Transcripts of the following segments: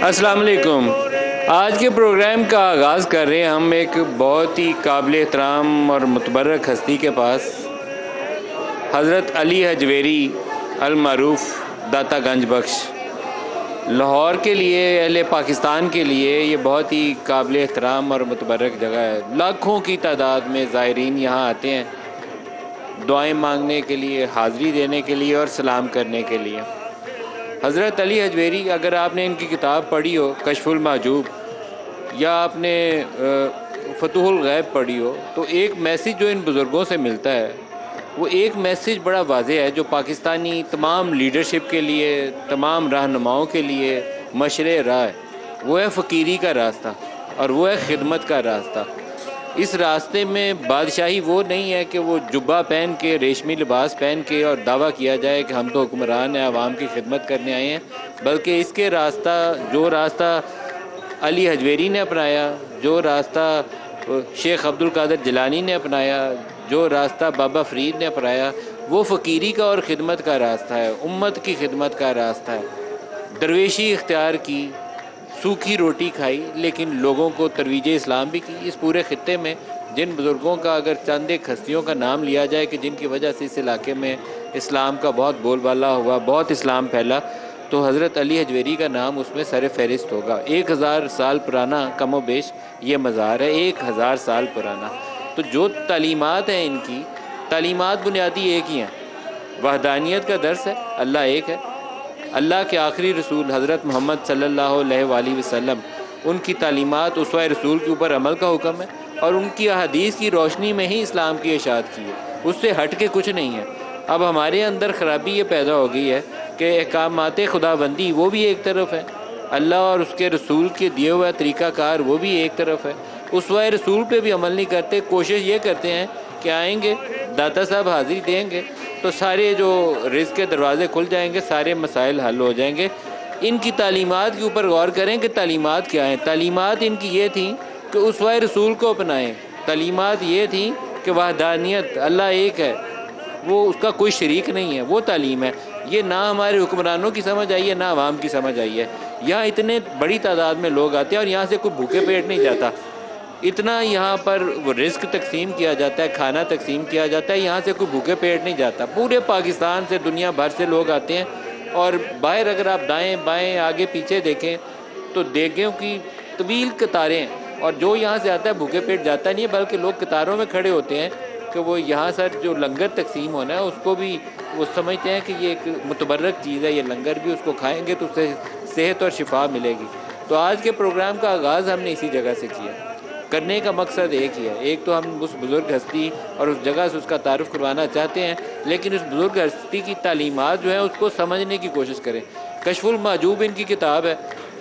अस्सलाम वालेकुम। आज के प्रोग्राम का आगाज़ कर रहे हैं हम एक बहुत ही काबिल एहतराम और मुतबर्रक हस्ती के पास, हज़रत अली हजवेरी अल-मारूफ़ दाता गंज बख्श। लाहौर के लिए, अहले पाकिस्तान के लिए ये बहुत ही काबिल एहतराम और मुतबर्रक जगह है। लाखों की तादाद में ज़ायरीन यहाँ आते हैं दुआएं मांगने के लिए, हाज़री देने के लिए और सलाम करने के लिए। हज़रत अली हजवेरी, अगर आपने इनकी किताब पढ़ी हो कशफुल महजूब या आपने फतहुल गैब पढ़ी हो, तो एक मैसेज जो इन बुज़ुर्गों से मिलता है वो एक मैसेज बड़ा वाज़ेह है, जो पाकिस्तानी तमाम लीडरशिप के लिए, तमाम रहनुमाओं के लिए मशरे राह है। वो है फ़कीरी का रास्ता और वो है खिदमत का रास्ता। इस रास्ते में बादशाही वो नहीं है कि वो जुब्बा पहन के, रेशमी लिबास पहन के और दावा किया जाए कि हम तो हुक्मरान हैं, आवाम की खिदमत करने आए हैं, बल्कि इसके जो रास्ता अली हजवेरी ने अपनाया, जो रास्ता शेख अब्दुल कादिर जिलानी ने अपनाया, जो रास्ता बाबा फ़रीद ने अपनाया, वो फ़कीरी का और ख़िदमत का रास्ता है, उम्मत की खिदमत का रास्ता है। दरवेशी इख्तियार की, सूखी रोटी खाई, लेकिन लोगों को तरवीज इस्लाम भी की। इस पूरे ख़ित्ते में जिन बुज़ुर्गों का अगर चंद एक हस्तियों का नाम लिया जाए कि जिनकी वजह से इस इलाके में इस्लाम का बहुत बोलबाला हुआ, बहुत इस्लाम फैला, तो हज़रत अली हजवेरी का नाम उसमें सर फ़हरिस्त होगा। 1000 साल पुराना कमो बेश ये मज़ार है, 1000 साल पुराना। तो जो तालीमात हैं इनकी, तालीमात बुनियादी एक ही हैं। वहदानियत का दर्स है, अल्लाह एक है। अल्लाह के आखिरी रसूल हज़रत मोहम्मद सल्लल्लाहु अलैहि वसल्लम, उनकी तालीमात उसवा रसूल के ऊपर अमल का हुक्म है और उनकी अहादीस की रोशनी में ही इस्लाम की इशाअत की है, उससे हट के कुछ नहीं है। अब हमारे अंदर ख़राबी ये पैदा हो गई है कि अहकामात खुदाबंदी वो भी एक तरफ है, अल्लाह और उसके रसूल के दिए हुआ तरीक़ाकार वो भी एक तरफ है, उसवा रसूल पे भी अमल नहीं करते। कोशिश ये करते हैं कि आएंगे, दाता साहब हाज़िरी देंगे तो सारे जो रिज़्क़ के दरवाज़े खुल जाएंगे, सारे मसाइल हल हो जाएंगे। इनकी तालीमात के ऊपर गौर करें कि तालीमात क्या हैं। तालीमात इनकी ये थी कि उसवा रसूल को अपनाएं। तालीमात ये थी कि वहदानियत, अल्लाह एक है, वो उसका कोई शरीक नहीं है, वो तालीम है। ये ना हमारे हुक्मरानों की समझ आई है, ना आवाम की समझ आई है। यहाँ इतने बड़ी तादाद में लोग आते हैं और यहाँ से कोई भूखे पेट नहीं जाता। इतना यहाँ पर वो रिस्क तकसीम किया जाता है, खाना तकसीम किया जाता है, यहाँ से कोई भूखे पेट नहीं जाता। पूरे पाकिस्तान से, दुनिया भर से लोग आते हैं और बाहर अगर आप दाएं बाएं आगे पीछे देखें तो देगों की तवील कतारें हैं और जो यहाँ से आता है भूखे पेट जाता नहीं है, बल्कि लोग कतारों में खड़े होते हैं कि वो यहाँ सर जो लंगर तकसीम होना है उसको भी वो समझते हैं कि ये एक मुतबर्रक चीज़ है, ये लंगर भी उसको खाएँगे तो उससे सेहत और शिफा मिलेगी। तो आज के प्रोग्राम का आगाज़ हमने इसी जगह से किया। करने का मकसद एक ही है, एक तो हम उस बुज़ुर्ग हस्ती और उस जगह से उसका तारुफ़ करवाना चाहते हैं, लेकिन उस बुज़ुर्ग हस्ती की तालीमात जो है उसको समझने की कोशिश करें। कशफुल महजूब इनकी किताब है,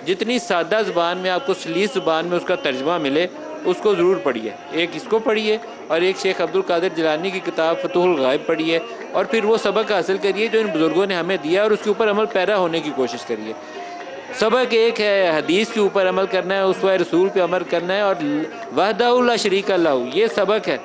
जितनी सादा ज़ुबान में आपको सलीस ज़ुबान में उसका तर्जमा मिले उसको ज़रूर पढ़िए। एक इसको पढ़िए और एक शेख अब्दुल कादिर जिलानी की किताब फतहुल गैब पढ़िए और फिर वो सबक हासिल करिए जो इन बुज़ुर्गों ने हमें दिया और उसके ऊपर अमल पैरा होने की कोशिश करिए। सबक एक है, हदीस के ऊपर अमल करना है, उसवा रसूल पे अमल करना है और वहदहु ला शरीका लहू, ये सबक है।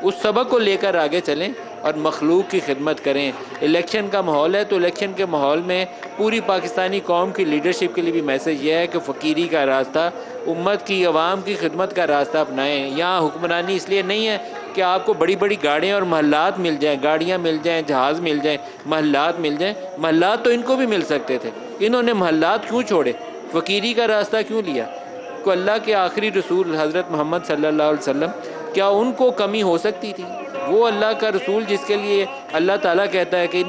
उस सबक को लेकर आगे चलें और मखलूक की खिदमत करें। इलेक्शन का माहौल है तो इलेक्शन के माहौल में पूरी पाकिस्तानी कौम की लीडरशिप के लिए भी मैसेज यह है कि फ़कीरी का रास्ता, उम्मत की, अवाम की खिदमत का रास्ता अपनाएं। यहाँ हुक्मरानी इसलिए नहीं है कि आपको बड़ी बड़ी गाड़ियाँ और महल्लात मिल जाएँ, गाड़ियाँ मिल जाएँ, जहाज़ मिल जाएँ, महल्लात मिल जाएँ। महल्लात तो इनको भी मिल सकते थे, इन्होंने महल्लात क्यों छोड़े, फ़कीरी का रास्ता क्यों लिया? को अल्लाह के आखिरी रसूल हज़रत मोहम्मद सल्लल्लाहु अलैहि वसल्लम, क्या उनको कमी हो सकती थी? वो अल्लाह का रसूल जिसके लिए अल्लाह ताला कहता है कि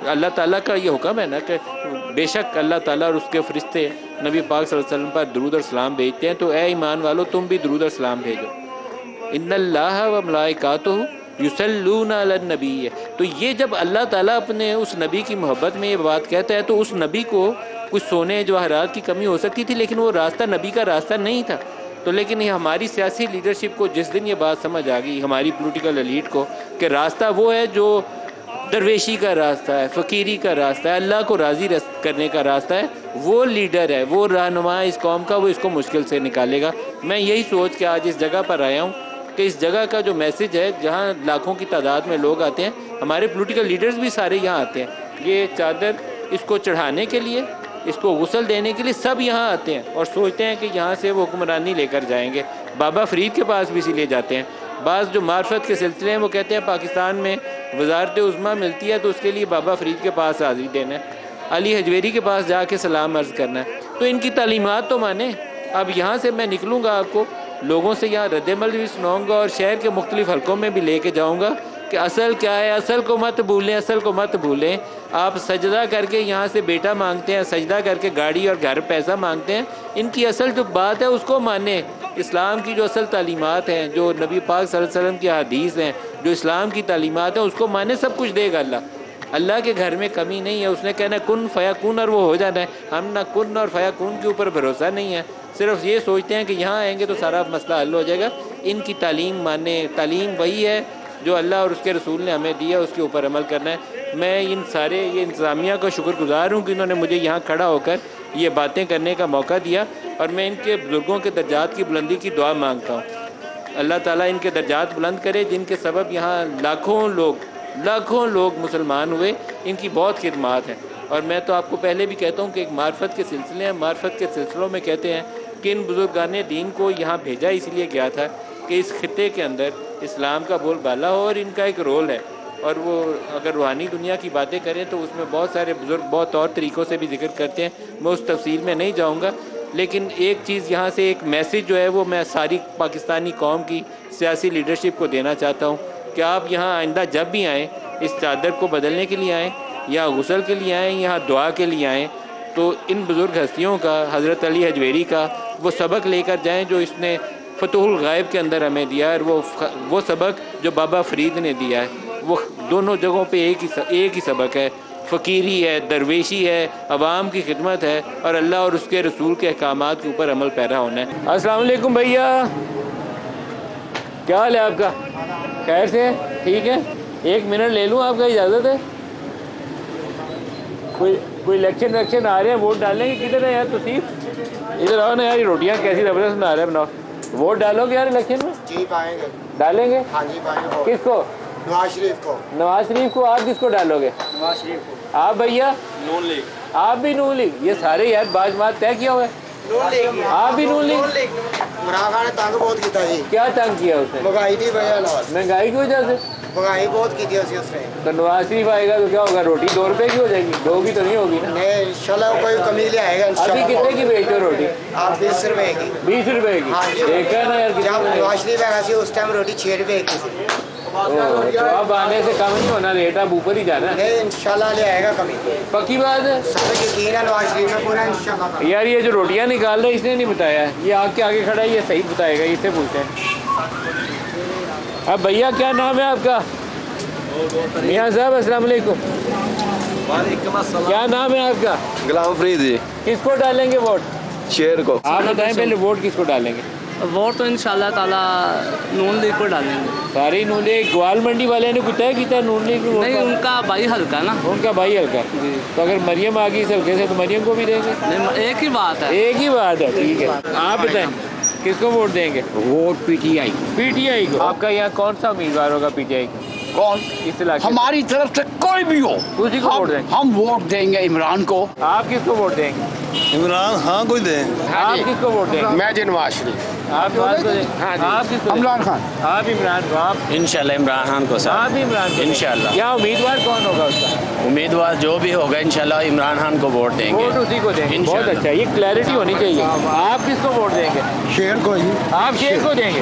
अल्लाह ताला का ये हुक्म है ना कि बेशक अल्लाह ताला और उसके फरिश्ते नबी पाक सल्लल्लाहु अलैहि वसल्लम पर दुरूद और सलाम भेजते हैं, तो ए ईमान वालो तुम भी दुरूद और सलाम भेजो। इन्नल्लाह व मलाइकातुहु युसल्लूना अलन नबी है। तो ये जब अल्लाह ताला अपने उस नबी की मोहब्बत में ये बात कहता है तो उस नबी को कुछ सोने जवाहरात की कमी हो सकती थी, लेकिन वो रास्ता नबी का रास्ता नहीं था। तो लेकिन ये हमारी सियासी लीडरशिप को जिस दिन ये बात समझ आ गई, हमारी पॉलिटिकल एलीट को, कि रास्ता वो है जो दरवेशी का रास्ता है, फ़कीरी का रास्ता है, अल्लाह को राज़ी करने का रास्ता है, वो लीडर है, वो रहनुमा इस कौम का, वो इसको मुश्किल से निकालेगा। मैं यही सोच के आज इस जगह पर आया हूँ कि इस जगह का जो मैसेज है, जहाँ लाखों की तादाद में लोग आते हैं, हमारे पॉलिटिकल लीडर्स भी सारे यहाँ आते हैं, ये चादर इसको चढ़ाने के लिए इसको गुस्ल देने के लिए सब यहाँ आते हैं और सोचते हैं कि यहाँ से वो हुक्मरानी लेकर जाएंगे। बाबा फरीद के पास भी इसीलिए जाते हैं। बाज़ जो मार्फत के सिलसिले हैं वो कहते हैं पाकिस्तान में वजारत उज़्मा मिलती है तो उसके लिए बाबा फरीद के पास हाज़िरी देना है, अली हजवेरी के पास जाके सलाम अर्ज़ करना है। तो इनकी तालीमात तो माने। अब यहाँ से मैं निकलूँगा, आपको लोगों से यहाँ रद्दमल भी सुनाऊँगा और शहर के मुख्तलिफ़ हलकों में भी लेके जाऊँगा कि असल क्या है। असल को मत भूलें, असल को मत भूलें। आप सजदा करके यहाँ से बेटा मांगते हैं, सजदा करके गाड़ी और घर पैसा मांगते हैं। इनकी असल जो बात है उसको माने। इस्लाम की जो असल तालीमात हैं, जो नबी पाक सल्लल्लाहु अलैहि वसल्लम की हदीस हैं, जो इस्लाम की तालीमात हैं, उसको माने। सब कुछ देगा अल्लाह। अल्लाह के घर में कमी नहीं है। उसने कहना कुन फ़याकुन और वो हो जाना है। हम ना कुन और फ़याकुन के ऊपर भरोसा नहीं है, सिर्फ ये सोचते हैं कि यहाँ आएंगे तो सारा मसला हल हो जाएगा। इनकी तालीम माने। तालीम वही है जो अल्लाह और उसके रसूल ने हमें दिया, उसके ऊपर अमल करना है। मैं इन सारे ये इंतज़ामिया का शुक्रगुज़ार हूँ कि इन्होंने मुझे यहाँ खड़ा होकर ये बातें करने का मौका दिया और मैं इनके बुज़ुर्गों के दर्जात की बुलंदी की दुआ मांगता हूँ। अल्लाह ताला इनके दर्जात बुलंद करे, जिनके सबब यहाँ लाखों लोग मुसलमान हुए। इनकी बहुत खिदमात हैं। और मैं तो आपको पहले भी कहता हूँ कि एक मार्फत के सिलसिले हैं। मार्फत के सिलसिलों में कहते हैं कि इन बुज़ुर्गाने दीन को यहाँ भेजा इसलिए गया था कि इस खित्ते के अंदर इस्लाम का बोलबाला हो और इनका एक रोल है। और वो अगर रूहानी दुनिया की बातें करें तो उसमें बहुत सारे बुज़ुर्ग बहुत और तरीक़ों से भी जिक्र करते हैं। मैं उस तफसील में नहीं जाऊँगा, लेकिन एक चीज़ यहाँ से एक मैसेज जो है वो मैं सारी पाकिस्तानी कौम की सियासी लीडरशिप को देना चाहता हूँ कि आप यहाँ आइंदा जब भी आएँ, इस चादर को बदलने के लिए आएँ या गुस्ल के लिए आएँ, यहाँ दुआ के लिए आएँ, तो इन बुज़ुर्ग हस्तियों का, हज़रत अली हजवेरी का वो सबक लेकर जाएँ जो इसने फतहुल गायब के अंदर हमें दिया है। और वो सबक जो बाबा फरीद ने दिया है, वो दोनों जगहों पे एक ही सबक है। फ़कीरी है, दरवेशी है, अवाम की खिदमत है और अल्लाह और उसके रसूल के अहकामात के ऊपर अमल पैरा होना है। अस्सलाम वालेकुम भैया, क्या हाल है आपका? खैर से? ठीक है। एक मिनट ले लूँ आपका, इजाज़त है? कोई इलेक्शन आ रहे हैं, वोट डालेंगे? किधर है यार तसीफ? इधर आओ ना यार, ये रोटियाँ कैसी ज़बरदस्त बना रहे हैं, बनाओ। वोट डालोगे यार इलेक्शन में? जी पाएंगे। डालेंगे? हाँ जी पाएंगे। किसको? नवाज शरीफ को। नवाज शरीफ को। आप किसको डालोगे? नवाज शरीफ को। आप भैया? नून लीग। आप भी नून लीग? ये सारे यार बात तय किया हुआ है। नून लीग। आप भी नून लीग? इमरान खान ने तंग बहुत किया जी। क्या तंग किया उसने? महंगाई की वजह से। महंगाई की वजह से? महंगाई बहुत की थी उसने। तो नवाज शरीफ आएगा तो क्या होगा? रोटी 2 रुपए की हो जाएगी? 2 की तो नहीं होगी ना? नहीं, इंशाल्लाह कोई कमी ले आएगा अभी कितने की बेचते हो रोटी? आप 20 रुपए की। 20 रुपए की? हाँ जी। देखा ना यार, जब नवाज शरीफ आएगा थी उस टाइम रोटी 6 रुपए की थी। तो अब आने से कम नहीं होना, रेट अब ऊपर ही जाना है। नहीं, इंशाल्लाह ले आएगा कमी। पक्की बात है? सब यकीन है नवाज शरीफ में पूरा इंशाल्लाह। यार ये जो रोटियां निकाल रहे हैं इसने नहीं बताया है, ये आग के आगे खड़ा है, ये सही बताएगा, इससे पूछते हैं। अब भैया क्या नाम है आपका? मियाँ साहब अस्सलाम वालेकुम। क्या नाम है आपका? गुलाम फरीद जी। किसको डालेंगे वोट? शेर को। आप बताएं पहले, वोट किसको डालेंगे? वोट तो इंशाल्लाह ताला नून लीग को डालेंगे। सारी नून लीग? ग्वाल मंडी वाले ने कुछ तय किया नून लीग? नहीं, उनका भाई हल्का ना। उनका भाई हल्का? तो अगर मरियम आ गई इस हल्के से तो मरियम को भी देंगे? नहीं, एक ही बात है। एक ही बात है, ठीक है। आप बताएं किसको वोट देंगे? Vote PTI. पीटीआई को? आपका यहाँ कौन सा उम्मीदवार होगा पीटीआई का? कौन? इस इलाके हमारी तरफ से कोई भी हो, उसी को वोट देंगे। हम वोट देंगे इमरान को। आप किसको वोट देंगे? इमरान हाँ कोई दे। आप किसको वोट देंगे? मैं नवाज शरीफ। आप नवाज को देंगे? आप किसको? इमरान खान। आप इमरान को? आप? इंशाल्लाह इमरान खान को साहब। आप इमरान को? इंशाल्लाह। क्या उम्मीदवार कौन होगा उसका? उम्मीदवार जो भी होगा इंशाल्लाह इमरान खान को वोट देंगे। वोट उसी को देंगे। बहुत इंशाल्लाह। अच्छा, ये क्लैरिटी होनी चाहिए। आप किसको वोट देंगे? शेर को ही। आप शेर को देंगे?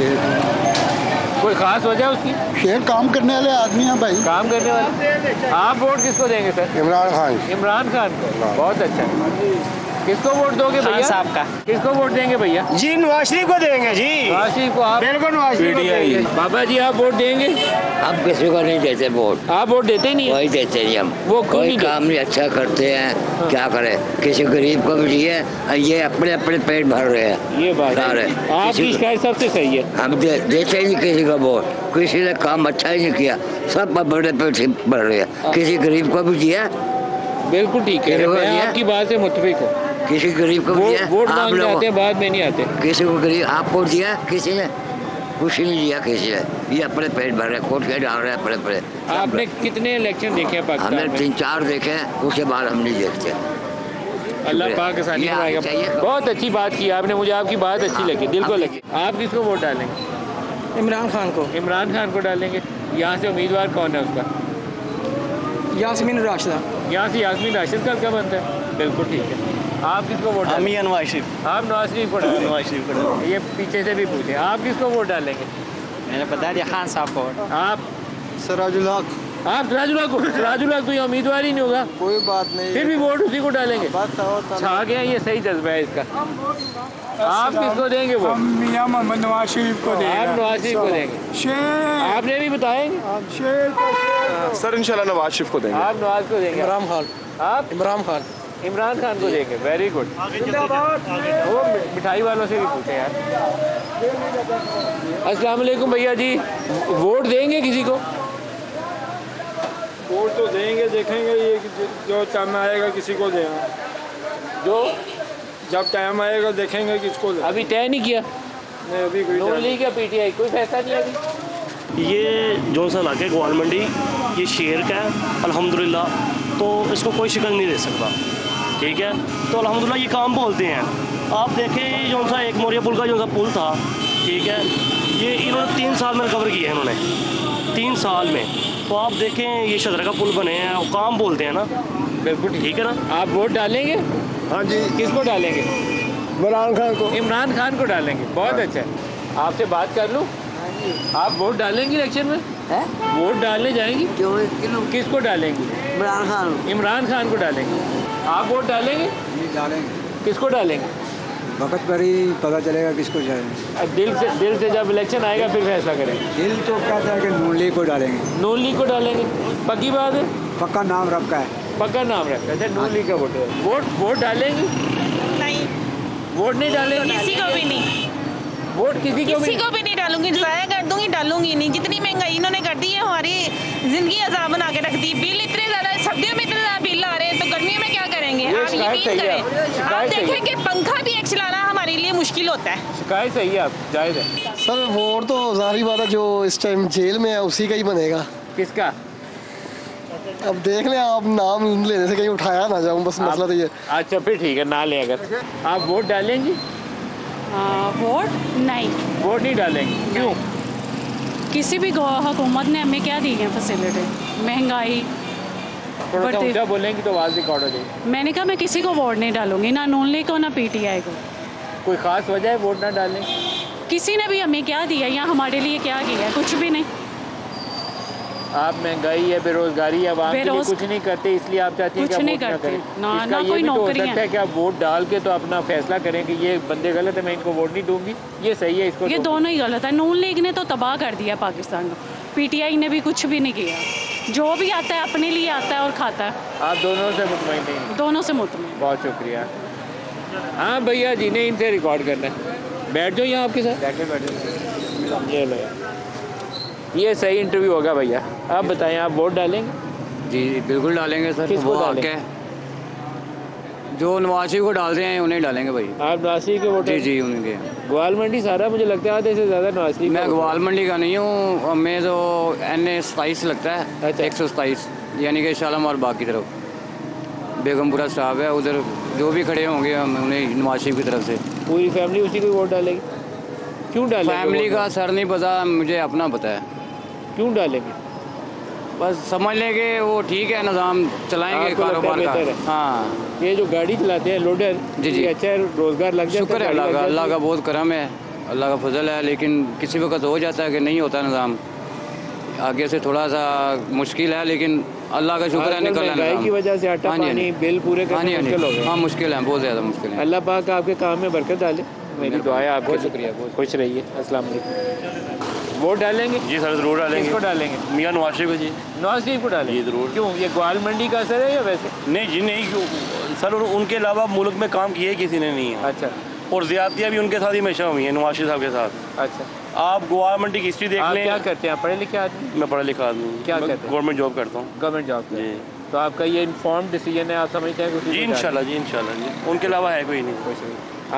कोई खास वजह उसकी? शेर काम करने वाले आदमी हैं भाई। काम करने वाले। आप वोट किसको देंगे सर? इमरान खान। इमरान खान को? बहुत अच्छा। किसको वोट दोगे भैया? साहब का। किसको वोट देंगे भैया? जी नवाज शरीफ को देंगे जी। नवाज शरीफ को? आप? बिल्कुल नवाज शरीफ को देंगे। बाबा जी आप वोट देंगे? हम किसी को नहीं देते वोट। आप वोट देते ही नहीं? कोई देते नहीं हम। वो क्यों कोई नहीं काम नहीं अच्छा करते हैं। क्या करें, किसी गरीब को भी दिए, ये अपने अपने पेट भर रहे हैं। ये बात सारे है। आपकी शिकायत सबसे सही है। हम देते ही नहीं किसी को वोट। किसी ने काम अच्छा ही नहीं किया, सब बड़े पेट भर रहे हैं। किसी गरीब को भी दिया? बिल्कुल ठीक है, मैं आपकी बात से मुत्तफिक हूँ। किसी गरीब को भी दिया? वोट आप मांगने लोग आते हैं, बाद में नहीं आते। किसी को गरीब आपको दिया? किसी ने कुछ नहीं दिया किसी ने। ये अपने पेट भर रहे, कोट के डाल रहे हैं अपने अपने। आपने कितने इलेक्शन देखे हैं पाकिस्तान हमने में? 3-4 देखे हैं, उसके बाद हम नहीं देखते। अल्लाह पाक आसानी ये कराएगा। चाहिए। बहुत अच्छी बात की आपने, मुझे आपकी बात अच्छी लगी, दिल को लगी। आप किसको वोट डालेंगे? इमरान खान को। इमरान खान को डालेंगे। यहाँ से उम्मीदवार कौन है उसका? यास्मीन राशिदा। यहाँ से यास्मीन राशिद का क्या बनता है? बिल्कुल ठीक है। आप किसको वोट डालेंगे? नवाज शरीफ। आप नवाज शरीफ को डालेंगे। नवाज शरीफ को डालेंगे। ये पीछे से भी पूछे, आप किसको वोट डालेंगे? मैंने बता दिया खान साहब को। आप सराजुल हक। आप सिराजुल्लाह को? सिराजुल्लाह तो ये उम्मीदवार ही नहीं होगा, कोई बात नहीं, फिर भी वोट उसी को डालेंगे। बस छा गया, ये सही जज्बा है इसका। आप किसको देंगे वोट? मियां मोहम्मद नवाज शरीफ को आप नवाज शरीफ को देंगे। शेर आपने भी बताएंगे। सर इंशाल्लाह नवाज शरीफ को देंगे। आप नवाज को देंगे। इमरान खान। आप इमरान खान। इमरान खान को देंगे। Very good. वो मिठाई वालों से भी पूछे यार। अस्सलाम वालेकुम भैया जी, वोट देंगे किसी को? वोट तो देंगे, देखेंगे ये जो टाइम आएगा किसी को देना, जो जब टाइम आएगा देखेंगे किसको देना। अभी तय नहीं किया, नहीं अभी कोई नून लीग या पीटीआई, कोई फैसला नहीं अभी। ये जो सा इलाका है ग्वाल मंडी, ये शेर का है अल्हम्दुलिल्लाह, तो इसको कोई शिकन नहीं दे सकता। ठीक है, तो अल्हम्दुलिल्लाह ये काम बोलते हैं। आप देखें जो सा एक मोरिया पुल का जो सा पुल था, ठीक है, ये इन्होंने 3 साल में रिकवर किया है इन्होंने, 3 साल में। तो आप देखें ये शदर का पुल बने हैं, काम बोलते हैं ना। बिल्कुल ठीक है ना। आप वोट डालेंगे? हाँ जी, किसको डालेंगे? इमरान खान को। इमरान खान को डालेंगे। बहुत अच्छा है। आपसे बात कर लूँ, आप वोट डालेंगे इलेक्शन में? है? वोट डालने जाएंगी? क्यों किलो? किसको डालेंगी? इमरान खान। इमरान खान को डालेंगे। आप वोट डालेंगे? डालेंगे, किसको डालेंगे? वक्त पर ही पता चलेगा किसको जाएंगे। अब दिल से जब इलेक्शन आएगा फिर फैसला करेंगे। दिल तो कहता है कि नून लीग को डालेंगे, नून लीग को डालेंगे। पक्की बात है? पक्का नाम रखा है। पक्का नाम रखा है, नून लीग का वोट है। वोट डालेंगी? नहीं, वोट नहीं डालेंगे? किसी को भी नहीं, वोट किसी को किसी भी? को भी नहीं डालूंगी, जाया कर दूंगी, डालूंगी नहीं। जितनी महंगाई इन्होंने कर दी है, हमारी जिंदगी अजाब बना के रख दी। बिल इतने ज्यादा, सर्दियों में इतने ज्यादा बिल आ रहे हैं, तो गर्मियों में क्या करेंगे? ये आप शिकायत यकीन सही है, करें, आप शिकायत सही है। देखें कि पंखा भी एक चलाना हमारे लिए मुश्किल होता है। शिकायत सही है, आप जायज़ है। सर वोट तो जाहिर बात है जो इस टाइम जेल में है उसी का ही बनेगा। किसका? अब देख लें, आप नाम लेने से कहीं उठाया ना जाऊं, बस मसला तो ये। अच्छा फिर ठीक है, ना ले। अगर आप वोट डालेंगी? वोट नहीं, वोट नहीं डालेंगे। क्यों? किसी भी हुकूमत ने हमें क्या दी है फैसिलिटी? महंगाई थोड़ा सा बढ़ती- ऊंचा बोलेंगी तो आवाज़ रिकॉर्ड हो जाएगी। मैंने कहा मैं किसी को वोट नहीं डालूंगी, ना नून लीग को ना पीटीआई को। कोई ख़ास वजह है वोट ना डालने की? किसी ने भी हमें क्या दिया या हमारे लिए क्या किया है? कुछ भी नहीं। आप महंगाई है, बेरोजगारी है, आवाम के लिए बेरोज- कुछ नहीं करते, इसलिए आप चाहती हैं कि कुछ आप नहीं वोट ना करते। करें। ना- इसका ना ये कोई भी तो हो नौकरियां। सकता है कि आप वोट डाल के तो अपना फैसला करें कि ये बंदे गलत है, मैं इनको वोट नहीं दूंगी, ये सही है, इसको ये दूंगी। दोनों ही गलत है। नून लीग ने तो तबाह कर दिया पाकिस्तान को, पीटीआई ने भी कुछ भी नहीं किया। जो भी आता है अपने लिए आता है और खाता है। आप दोनों से मुतमईन नहीं? दोनों से मुतमईन। बहुत शुक्रिया। हाँ भैया जी ने इनसे रिकॉर्ड करना है। बैठ जाओ यहाँ आपके साथ। ये लो यार, ये सही इंटरव्यू होगा भैया। आप बताएं, आप वोट डालेंगे? जी बिल्कुल डालेंगे सर। किसको वो हक डालेंगे? है, जो नवाज शरीफ को डालते हैं उन्हें डालेंगे भाई। आप नवाज शरीफ के वोट? जी जी उनके। ग्वाल मंडी सारा मुझे लगता है आधे से ज़्यादा नवाज शरीफ मैं का वोट है। ग्वाल मंडी का नहीं हूँ, हमें तो NA 27 लगता है। अच्छा। 127 यानी कि शालामार बाग की तरफ बेगमपुरा स्टाफ है, उधर जो भी खड़े होंगे हम उन्हें नवाज शरीफ की तरफ से। पूरी फैमिली उसी को वोट डालेगी? क्यों डालेंगे? Family vote? का सर नहीं पता, मुझे अपना पता है। क्यों डालेंगे? बस समझ लेंगे वो ठीक है, निज़ाम चलाएंगे आपको लगता है कारोबार का। बेहतर है? हाँ ये जो गाड़ी चलाते हैं लोडर, जी, जी। ये अच्छा है, रोजगार लग जाता है? शुक्र है गाड़ी अल्लाह लग का, जाती अल्लाह है? का बहुत करम है, अल्लाह का फजल है। लेकिन किसी वक्त हो जाता है कि नहीं होता निज़ाम, आगे से थोड़ा सा मुश्किल है, लेकिन अल्लाह का शुक्र है आजकल निकल महंगाई की वजह से आटा पानी बिल पूरे हाँ करना जी, मुश्किल हो हाँ गया। मुश्किल है, बहुत ज़्यादा मुश्किल है। अल्लाह पाक आपके काम में बरकत डाले, मेरी दुआ है आपको। बहुत शुक्रिया, बहुत खुश रहिए। अस्सलाम वालेकुम। वोट डालेंगे? जी सर ज़रूर डालेंगे। किसको डालेंगे? मियां नवाज शरीफ जी। नवाज शरीफ को डालेंगे? जी ज़रूर। क्यों, ये ग्वाल मंडी का असर है या वैसे? नहीं जी नहीं, सर उनके अलावा मुल्क में काम किए किसी ने नहीं है, अच्छा और ज़्यादतियाँ भी उनके साथ ही हमेशा हुई हैं, नवाज शरीफ साहब के साथ। अच्छा। आप गोवा मंडी की हिस्ट्री देख आप लें। क्या करते हैं? पढ़े लिखे आदमी? मैं पढ़ा लिखा आदमी हूँ। क्या मैं करते हैं? गवर्नमेंट जॉब करता हूँ। गवर्नमेंट जॉब जी तो आपका ये इन्फॉर्म डिसीजन है, आप समझते हैं कि जी इंशाल्लाह जी, इंशाल्लाह जी, उनके अलावा है कोई नहीं।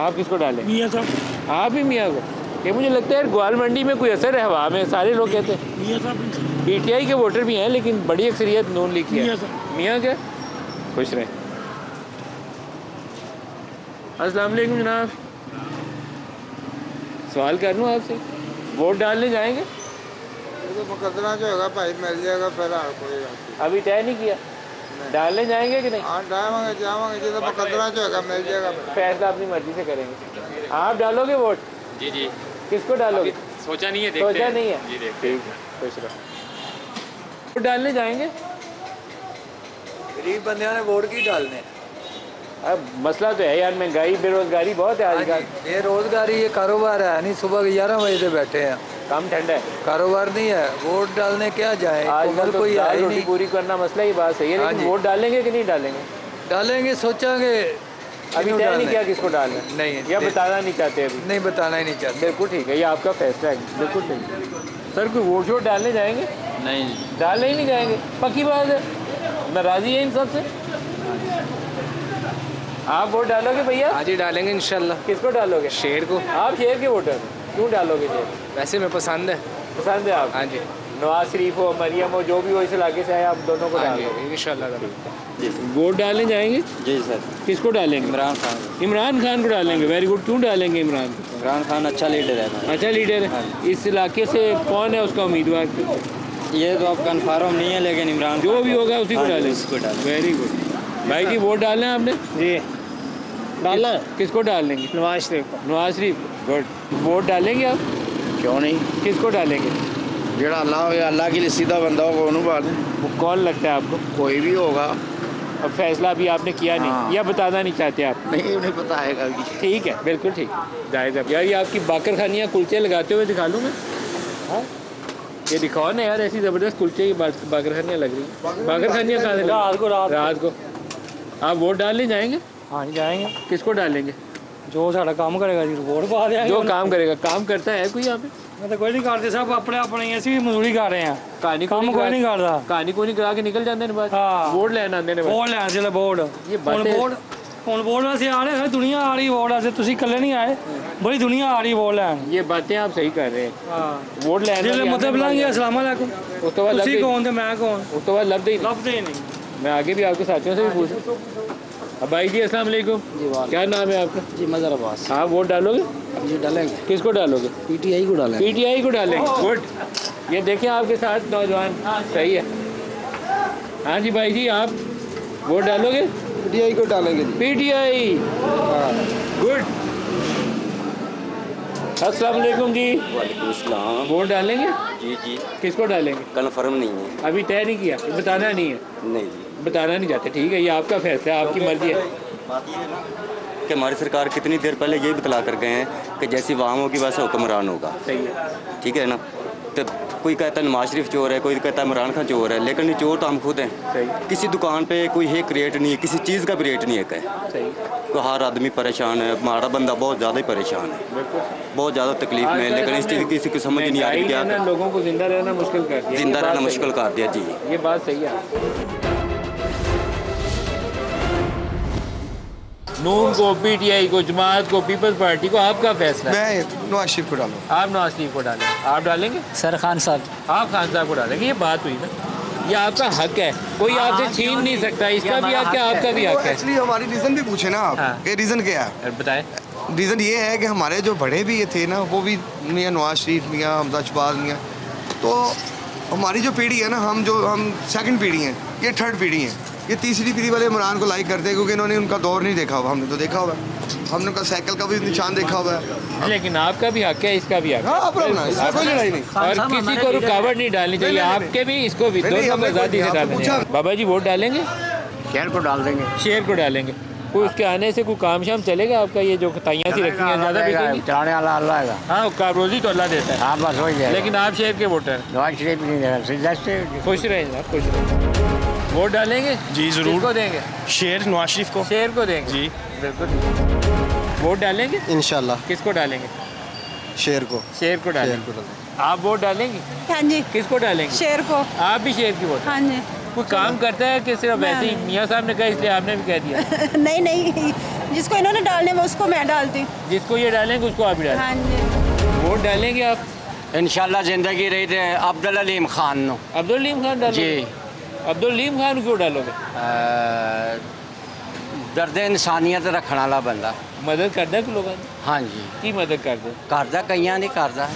आप किसको डालेंगे? मियाँ साहब। आप ही मियाँ को? ये मुझे लगता है ग्वाल मंडी में कोई असर है हवा में, सारे लोग कहते हैं। मियाँ साहब। पीटीआई के वोटर भी हैं, लेकिन बड़ी अक्सरियत नून लीग की है। मियाँ साहब। मियाँ क्या? खुश रहे। अस्सलाम वालेकुम जनाब, सवाल कर लूँ आपसे, वोट डालने जाएंगे? तो मुकदमा जो होगा भाई मिल जाएगा, फिर कोई अभी तय नहीं किया, डालने जाएंगे कि नहीं? हाँ जाएंगे जाएंगे, जो तो मुकदमा जो होगा मिल जाएगा। फैसला अपनी मर्जी से करेंगे। आप डालोगे वोट? जी जी। किसको डालोगे? सोचा नहीं है, सोचा नहीं है जी, देखते हैं। खुश रहो। वोट डालने जाएंगे? गरीब बंदे ने वोट की डालने। अब मसला तो है यार, महंगाई बेरोजगारी बहुत है आजकल। बेरोजगारी ये कारोबार है नहीं, सुबह 11 बजे से बैठे हैं, काम ठंडा है, कारोबार नहीं है। वोट डालने क्या जाए, आजकल तो कोई दाल है रोटी नहीं। पूरी करना मसला ही बात सही है, लेकिन वोट डालेंगे कि नहीं डालेंगे? डालेंगे, सोचेंगे, अभी तय नहीं किया किसको डालना है? नहीं, या बताना नहीं चाहते अभी? नहीं बताना ही नहीं चाहते। बिल्कुल ठीक है, ये आपका फैसला है, बिल्कुल ठीक है। सर कोई वोट शोट डालने जाएंगे? नहीं, डालने ही नहीं जाएंगे, पक्की बात है। नाराजी है इन सबसे? आप वोट डालोगे भैया? हाँ जी डालेंगे इंशाल्लाह। किसको डालोगे? शेर को। आप शेर के वोटर, क्यों डालोगे शेर? वैसे में पसंद है। पसंद है आप? हाँ जी। नवाज शरीफ हो, मरियम हो, जो भी हो इस इलाके से आए, आप दोनों को डाल दोगे इंशाल्लाह। वोट डालने जाएंगे? जी सर। किसको डालेंगे? इमरान खान। इमरान खान को डालेंगे, वेरी गुड। क्यों डालेंगे इमरान को? इमरान खान अच्छा लीडर है। अच्छा लीडर है। इस इलाके से कौन है उसका उम्मीदवार? ये तो अब कन्फर्म नहीं है, लेकिन इमरान जो भी होगा उसी को डालेंगे। उसको डालें। Very good. भाई जी वोट डालना है आपने? जी डालना है। किसको डालेंगे? नवाज शरीफ को। नवाज शरीफ, गुड। वोट डालेंगे आप? क्यों नहीं, किसको डालेंगे? जेड़ा अल्लाह के लिए सीधा बंदा होगा उन्होंने बात। वो कौन लगता है आपको? कोई भी होगा। अब फैसला अभी आपने किया नहीं? हाँ। या बताना नहीं चाहते आप? नहीं पता है। ठीक है, बिल्कुल ठीक, जायज़ है। यार ये आपकी बाकर खानियाँ कुलचे लगाते हुए दिखा लूँ मैं? हाँ ये दिखाओ ना यार, ऐसी ज़बरदस्त कुलचे की बाकर खानियाँ लग रही हैं। बाकर खानियाँ कहाँ से? रात को। आप वोट डालने जाएंगे? हाँ जाएंगे। किसको डालेंगे? जो साड़ा काम करेगा जी वोट पा देंगे। जो काम करेगा। काम करता है कोई यहाँ पे? मैं तो कोई नहीं करते, सब अपने अपने ऐसी मजदूरी कर रहे हैं। कहानी काम कोई नहीं करता। कहानी को नहीं करा के निकल जाते हैं बाद। हाँ वोट लेना आते हैं। वोट लेने से वोट ये बातें ਹੁਣ ਵੋਟ ਵਾਸਤੇ ਆ ਰਹੇ ਦੁਨੀਆ ਆ ਰਹੀ ਵੋਟ ਵਾਸਤੇ, ਤੁਸੀਂ ਇਕੱਲੇ ਨਹੀਂ ਆਏ, ਬੜੀ ਦੁਨੀਆ ਆ ਰਹੀ ਵੋਟ ਲੈਣ। ये बातें आप सही कर रहे हैं। वोट लेना ਜਿਹੜੇ ਮਤਲਬ ਲਾਂਗੇ अस्सलाम वालेकुम, उस तो बाद ਤੁਸੀਂ कौन थे मैं कौन? उस तो बाद लभदे ਲੱਭਦੇ नहीं। मैं आगे भी आपके साथियों से भी पूछूं। अब भाई जी अस्सलाम वालेकुम, क्या नाम है आपका? जी मज़र अब्बास। आप वोट डालोगे? जी डालेंगे। किसको डालोगे? पीटीआई को डालेंगे। पीटीआई को डालेंगे, गुड। ये देखें आपके साथ नौजवान, सही है। हाँ जी भाई जी आप वोट डालोगे? पीटीआई को डालेंगे। PTI, good. अस्सलाम वालेकुम जी। वालेकुम सलाम। वोट डालेंगे? जी जी। किसको डालेंगे? कन्फर्म नहीं है। अभी तय नहीं किया, बताना नहीं है? नहीं जी, बताना नहीं चाहते, ठीक है, ये आपका फैसला है, आपकी मर्जी है। कि हमारी सरकार कितनी देर पहले यही बतला कर गए हैं कि जैसी वाम होगी वैसा हुक्मरान होगा। सही है, ठीक है ना। तो कोई कहता है नवाज शरीफ चोर है, कोई कहता है इमरान खान चोर है, लेकिन ये चोर तो हम खुद हैं। सही। किसी दुकान पे कोई एक रेट नहीं है, किसी चीज़ का भी रेट नहीं है कहे। सही। तो हर आदमी परेशान है, हमारा बंदा बहुत ज़्यादा ही परेशान है, बहुत ज़्यादा तकलीफ में, लेकिन इस चीज़ किसी को समझ नहीं आ रही क्या। लोगों को जिंदा रहना मुश्किल कर दिया। जिंदा रहना मुश्किल कर दिया जी। ये बात सही है। नून को, पीटीआई को, जमात को, पीपल्स पार्टी को, आपका फैसला है। मैं नवाज शरीफ को डालूँ। आप नवाज शरीफ को डालें। आप डालेंगे? सर खान साहब। आप खान साहब को डालेंगे, ये बात हुई ना, ये आपका हक है, कोई आपसे छीन नहीं सकता, इसका भी हक है, आपका भी हक है। एक्चुअली हमारी रीज़न भी पूछे ना आप, कि रीज़न क्या है? बताएं। रीज़न ये है कि हमारे जो बड़े भी ये थे ना, वो भी मियाँ नवाज शरीफ, मियाँ हमजा शहबाज मियाँ, तो हमारी जो पीढ़ी है ना, हम सेकंड पीढ़ी हैं, ये थर्ड पीढ़ी है। ये तीसरी पीढ़ी वाले इमरान को लाइक करते हैं क्योंकि इन्होंने उनका दौर नहीं देखा हुआ, हमने तो देखा हुआ है, हमने उनका साइकिल का भी निशान देखा हुआ है। लेकिन आपका भी हक है, इसका भी हक है। हाँ, अपना इसमें कोई लड़ाई नहीं, और किसी को रुकावट नहीं डालनी चाहिए, आपके भी इसको भी, दोनों को आज़ादी से डालना। बाबा जी वोट डालेंगे? शेर को डाल देंगे। शेर को डालेंगे। कोई उसके आने से कोई काम शाम चलेगा आपका? ये जो ताइयाँ सी रखी हैं ज़्यादा बिकेंगी? चलाने वाला अल्लाह है। हाँ, काम रोजी तो अल्लाह देता है। हाँ बस हो जाएगा। लेकिन आप शेर के वोटर हैं। नवाज शरीफ नहीं देगा। खुश रहें जनाब, खुश रहें। वोट डालेंगे? जी ज़रूर। किसको देंगे? शेर नवाज शरीफ को। शेर को देंगे जी बिल्कुल। वोट डालेंगे? इंशाल्लाह। किसको डालेंगे? शेर को। शेर को डालेंगे। आप वोट डालेंगे? हाँ जी। किसको डालेंगे? शेर को। आप भी शेर की वोट? हाँ जी। कोई काम करता है कि सिर्फ वैसे ही मियाँ साहब ने कहा इसलिए आपने भी कह दिया? नहीं नहीं, जिसको इन्होंने डालने में उसको मैं डालती हूँ। जिसको ये डालेंगे उसको आप भी डालेंगे? हाँ जी। वोट डालेंगे आप? इंशाल्लाह जिंदगी रही थे अब्दुल अलीम खान नो। अब्दुल अलीम खान डालोगे? जी। अब्दुल अलीम खान क्यों डालोगे? दर्द इंसानियत रखने वाला बंदा। मदद करदा है लोगों की? हाँ जी। की मदद करदा? करदा कईयां नहीं करदा।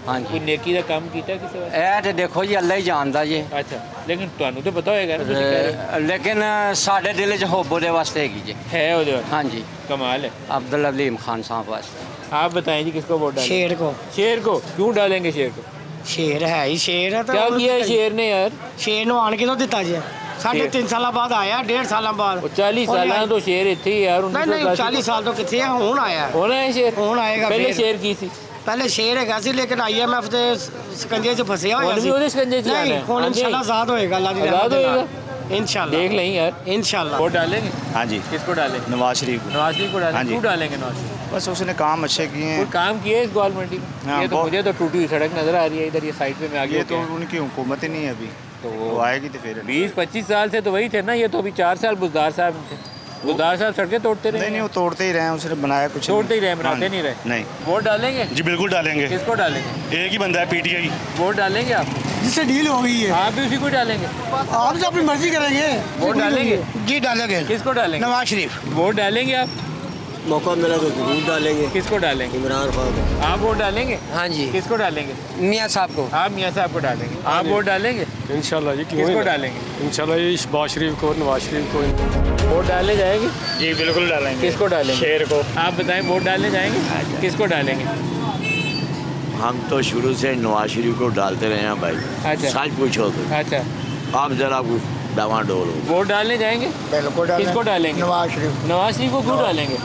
हाँ जी। कोई नेकी का काम कीता किसी वास्ते? ਇਹ ਤੇ ਦੇਖੋ ਜੀ ਅੱਲਾ ਹੀ ਜਾਣਦਾ ਜੀ। अच्छा, लेकिन ਤੁਹਾਨੂੰ तो पता होएगा ना, ਤੁਸੀਂ कह रहे हो। लेकिन ਸਾਡੇ दिल 'ਚ ਹੋਬ ਉਹਦੇ ਵਾਸਤੇ ਹੈਗੀ जी। है ਉਹਦੇ ਵਾਸਤੇ? हाँ जी। कमाल है। अब्दुल अलीम खान साहब वास्ते। आप बताएं जी किसको वोट डालेंगे? शेर को। शेर को क्यों डालेंगे? शेर को शेर है ही शेर है। क्या किया है शेर ने यार? शेर ਨੂੰ ਆਣ ਕਿਦੋਂ ਦਿੱਤਾ ਜੀ? 3.5 ਸਾਲਾਂ ਬਾਅਦ ਆਇਆ, 1.5 ਸਾਲਾਂ ਬਾਅਦ। 40 ਸਾਲਾਂ ਤੋਂ ਸ਼ੇਰ ਇੱਥੇ ਹੀ ਯਾਰ। ਨਹੀਂ 40 ਸਾਲ ਤੋਂ ਕਿੱਥੇ ਹੈ, ਹੁਣ ਆਇਆ। ਹੁਣ ਆਇਆ ਸ਼ੇਰ? ਹੁਣ ਆਏਗਾ। ਪਹਿਲੇ ਸ਼ੇਰ ਕੀ ਸੀ? ਪਹਿਲੇ ਸ਼ੇਰ ਹੈਗਾ ਸੀ, ਲੇਕਿਨ IMF ਦੇ ਸਕੰਜੇ 'ਚ ਫਸਿਆ ਹੋਇਆ ਸੀ। ਉਹਦੇ ਸਕੰਜੇ 'ਚ ਨਹੀਂ, ਹੁਣ इंशाल्लाह आजाद होएगा, अल्लाह की आजाद होएगा इंशाल्लाह। देख लें यार, इंशाल्लाह। वोट डालेंगे? हाँ जी। किसको डालेंगे? नवाज शरीफ को। नवाज शरीफ को डालेंगे? हाँ जी। क्यों डालेंगे नवाज शरीफ? बस उसने काम अच्छे किए हैं। कोई काम किए इस गवर्नमेंट में? हाँ, ये तो मुझे तो टूटी हुई सड़क नजर आ रही है इधर, ये साइड पे मैं आगे। ये तो उनकी हुकूमत ही नहीं है अभी, तो वो आएगी तो फिर। 20-25 साल से तो वही थे ना, ये तो अभी 4 साल बुजदार साहब थे। बुजदार साहब सड़कें तोड़ते रहे? नहीं, वो तोड़ते ही रहे, उसने बनाया कुछ। तोड़ते ही रहे, बनाते नहीं रहे। नहीं। वोट डालेंगे? जी बिल्कुल डालेंगे। किसको डालेंगे? एक ही बंदा है, PTI। वोट डालेंगे आप? जिससे डील हो गई है आप भी उसी को डालेंगे? आप जो अपनी मर्जी करेंगे। वोट डालेंगे? जी डालेंगे। किसको डालेंगे? नवाज शरीफ। वोट डालेंगे आप? मौका मिला तो जरूर डालेंगे। किसको डालेंगे? इमरान खान। आप वोट डालेंगे? हाँ जी। किसको डालेंगे? मियाँ साहब को। आप मियाँ साहब को डालेंगे। आप वोट डालेंगे? इंशाल्लाह जी। किसको डालेंगे? इंशाल्लाह ये शहबाज शरीफ को, नवाज शरीफ को। वोट डालने जाएंगे? जी बिल्कुल डालेंगे। किसको डालेंगे? शेर को। आप बताएं, वोट डालने जाएंगे? किसको डालेंगे? हम तो शुरू से नवाज शरीफ को डालते रहे हैं भाई। अच्छा। सच पूछो तो। अच्छा। आप जरा कुछ डावाडोल हो। वोट डालने जाएंगे? बिल्कुल डालेंगे। किसको डालेंगे? नवाज शरीफ। नवाज शरीफ को क्यों डालेंगे?